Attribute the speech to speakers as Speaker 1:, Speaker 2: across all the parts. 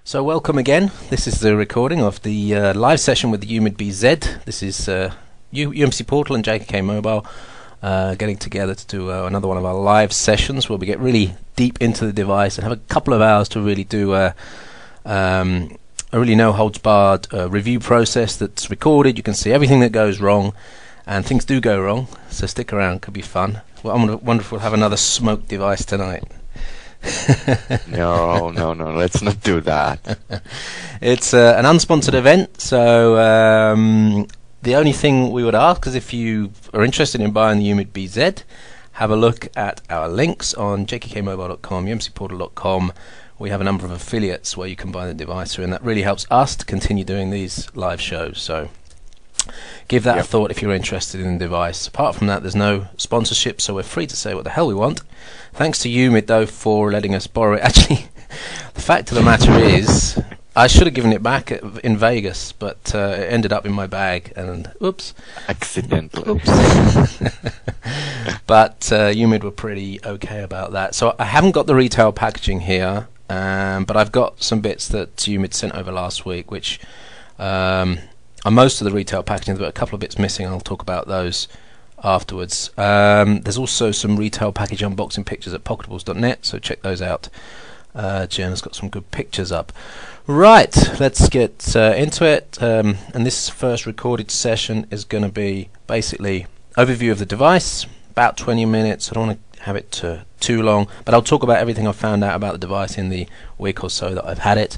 Speaker 1: So welcome again. This is the recording of the live session with the UMID BZ. This is UMC Portal and JKK Mobile getting together to do another one of our live sessions where we get really deep into the device and have a couple of hours to really do a really no-holds-barred review process that's recorded. You can see everything that goes wrong, and things do go wrong, so stick around, could be fun. Well, I wonder if we'll have another smoke device tonight.
Speaker 2: No, let's not do that.
Speaker 1: It's an unsponsored event, so the only thing we would ask is if you are interested in buying the UMID BZ, have a look at our links on jkkmobile.com, umcportal.com. We have a number of affiliates where you can buy the device through, and that really helps us to continue doing these live shows. So give that a thought if you're interested in the device. Apart from that, there's no sponsorship, so we're free to say what the hell we want. Thanks to UMID, though, for letting us borrow it. Actually, the fact of the matter is, I should have given it back in Vegas, but it ended up in my bag, and oops.
Speaker 2: Accidentally.
Speaker 1: Oops. But UMID were pretty okay about that. So I haven't got the retail packaging here, but I've got some bits that UMID sent over last week, which are most of the retail packaging. There's a couple of bits missing, and I'll talk about those afterwards. There's also some retail package unboxing pictures at pocketables.net, so check those out. Jenna's got some good pictures up. Right, let's get into it. And this first recorded session is going to be basically overview of the device, about 20 minutes. I don't want to have it too long, but I'll talk about everything I've found out about the device in the week or so that I've had it,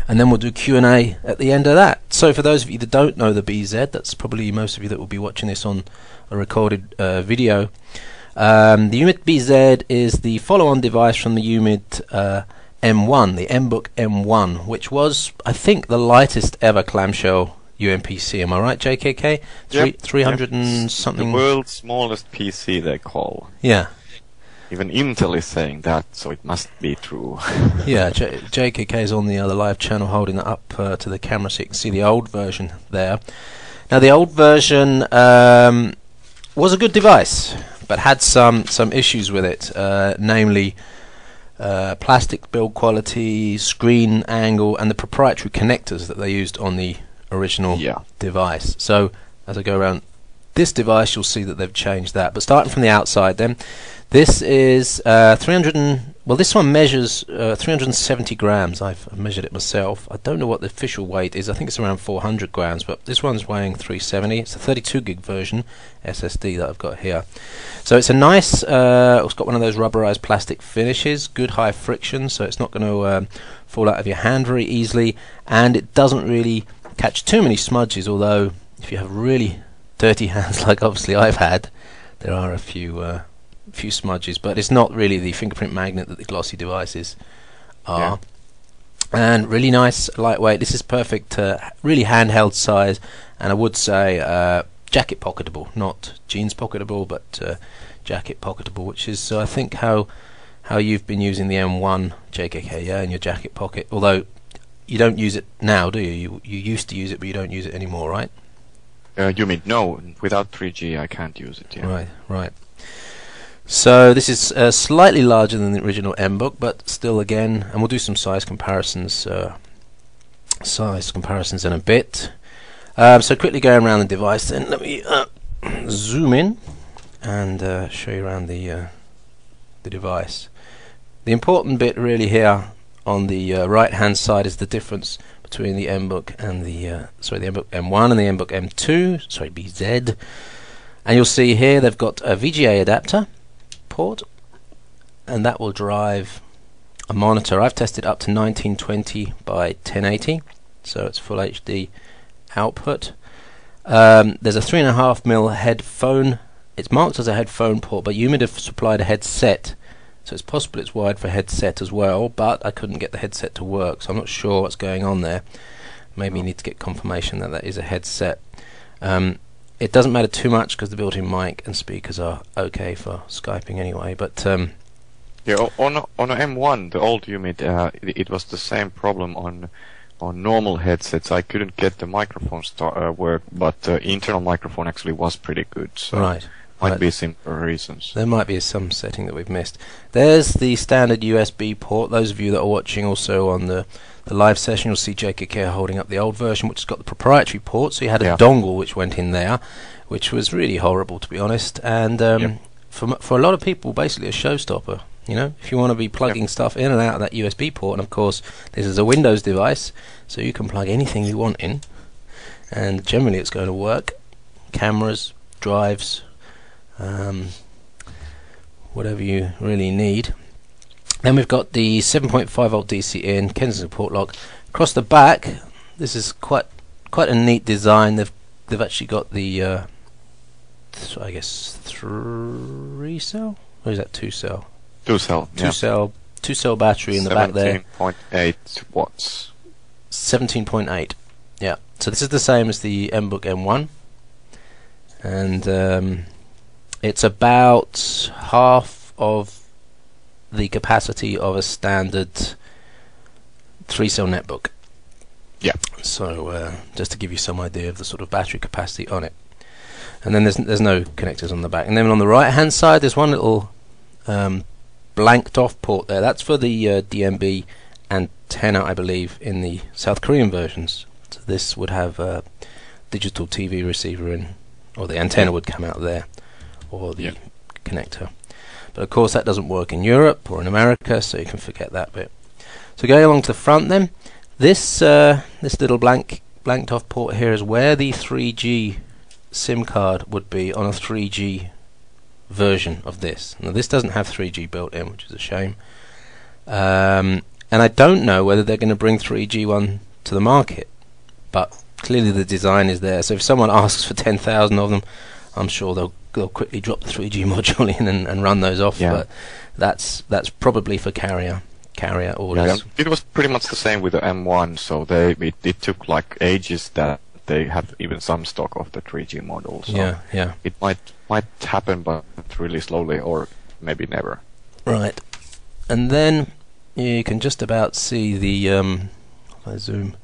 Speaker 1: and then we'll do Q&A at the end of that. So for those of you that don't know the BZ, that's probably most of you that will be watching this on a recorded video. The UMID BZ is the follow-on device from the UMID M1, the MBook M1, which was, I think, the lightest ever clamshell UMPC. Am I right, JKK? 300 and something.
Speaker 2: The world's smallest PC, they call.
Speaker 1: Yeah.
Speaker 2: Even Intel is saying that, so it must be true.
Speaker 1: Yeah, JKK is on the other live channel holding it up to the camera so you can see the old version there. Now, the old version was a good device, but had some issues with it, namely plastic build quality, screen angle, and the proprietary connectors that they used on the original device. So, as I go around this device, you'll see that they've changed that. But starting from the outside then, this is this one measures 370 grams. I've measured it myself. I don't know what the official weight is. I think it's around 400 grams, but this one's weighing 370. It's a 32 gig version SSD that I've got here. So it's a nice, it's got one of those rubberized plastic finishes, good high friction, so it's not going to fall out of your hand very easily, and it doesn't really catch too many smudges, although if you have really dirty hands like obviously I've had, there are a few smudges, but it's not really the fingerprint magnet that the glossy devices are. And really nice, lightweight. This is perfect, really handheld size, and I would say jacket pocketable, not jeans pocketable, but jacket pocketable, which is I think how you've been using the M1 JKK, in your jacket pocket. Although you don't use it now, do you? You used to use it, but you don't use it anymore, right?
Speaker 2: You mean no? Without 3G, I can't use it. Yeah.
Speaker 1: Right. So this is slightly larger than the original MBook, but still, again, and we'll do some size comparisons in a bit. So quickly going around the device, then let me zoom in and show you around the device. The important bit really here on the right-hand side is the difference between the MBook and the MBook M1 and the MBook M2, BZ. And you'll see here they've got a VGA adapter port, and that will drive a monitor. I've tested up to 1920 by 1080, so it's full HD output. There's a 3.5mm headphone. It's marked as a headphone port, but UMID have supplied a headset, so it's possible it's wired for a headset as well, but I couldn't get the headset to work, so I'm not sure what's going on there. Maybe you need to get confirmation that that is a headset. It doesn't matter too much because the built-in mic and speakers are okay for Skyping anyway. But
Speaker 2: on a M1, the old UMID, it was the same problem on normal headsets. I couldn't get the microphone work, but the internal microphone actually was pretty good. So
Speaker 1: right.
Speaker 2: Might be simpler reasons.
Speaker 1: There might be some setting that we've missed. There's the standard USB port. Those of you that are watching also on the live session, you'll see JKK holding up the old version, which has got the proprietary port. So you had a dongle which went in there, which was really horrible, to be honest. And for a lot of people, basically a showstopper. You know, if you want to be plugging stuff in and out of that USB port, and of course this is a Windows device, so you can plug anything you want in, and generally it's going to work. Cameras, drives, whatever you really need. Then we've got the 7.5 volt DC in, Kensington port lock. Across the back, this is quite a neat design. They've actually got the I guess 3 cell, or is that 2 cell?
Speaker 2: 2 cell.
Speaker 1: Two cell battery in the back there.
Speaker 2: 17.8 watts.
Speaker 1: 17.8. Yeah. So this is the same as the MBook M1, and it's about half of the capacity of a standard 3-cell netbook.
Speaker 2: Yeah.
Speaker 1: So just to give you some idea of the sort of battery capacity on it. And then there's no connectors on the back. And then on the right hand side there's one little blanked off port there. That's for the DMB antenna, I believe, in the South Korean versions. So this would have a digital TV receiver in, or the antenna would come out there, or the connector. But of course that doesn't work in Europe or in America, so you can forget that bit. So going along to the front then, this little blanked off port here is where the 3G SIM card would be on a 3G version of this. Now this doesn't have 3G built in, which is a shame. And I don't know whether they're going to bring 3G one to the market, but clearly the design is there. So if someone asks for 10,000 of them, I'm sure they'll quickly drop the 3G module in and run those off.
Speaker 2: Yeah.
Speaker 1: But that's probably for carrier orders.
Speaker 2: Yeah, it was pretty much the same with the M1. So it took like ages that they had even some stock of the 3G model. So it might happen, but really slowly, or maybe never.
Speaker 1: Right. And then you can just about see the if I zoom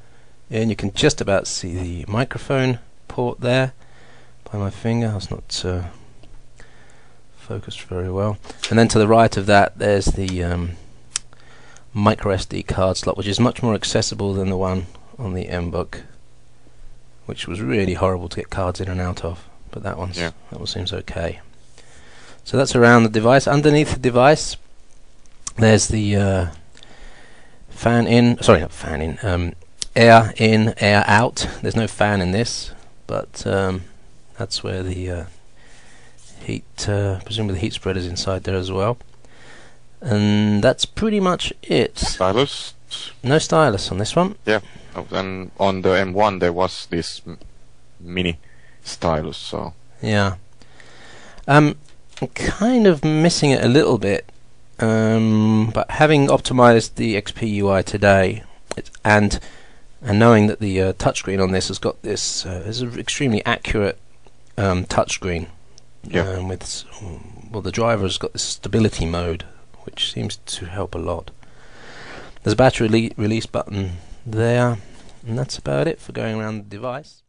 Speaker 1: in, you can just about see the microphone port there by my finger. It's not focused very well. And then to the right of that there's the micro SD card slot, which is much more accessible than the one on the MBook, which was really horrible to get cards in and out of. But that one seems okay. So that's around the device. Underneath the device there's the air in, air out. There's no fan in this, but that's where the heat, presumably the heat spreader is inside there as well. And that's pretty much it.
Speaker 2: Stylus?
Speaker 1: No stylus on this one.
Speaker 2: Yeah. And on the M1 there was this mini stylus, so
Speaker 1: yeah. I'm kind of missing it a little bit, but having optimized the XP UI today, and knowing that the touchscreen on this has got this is an extremely accurate touchscreen, with the driver's got this stability mode, which seems to help a lot. There's a battery release button there, and that's about it for going around the device.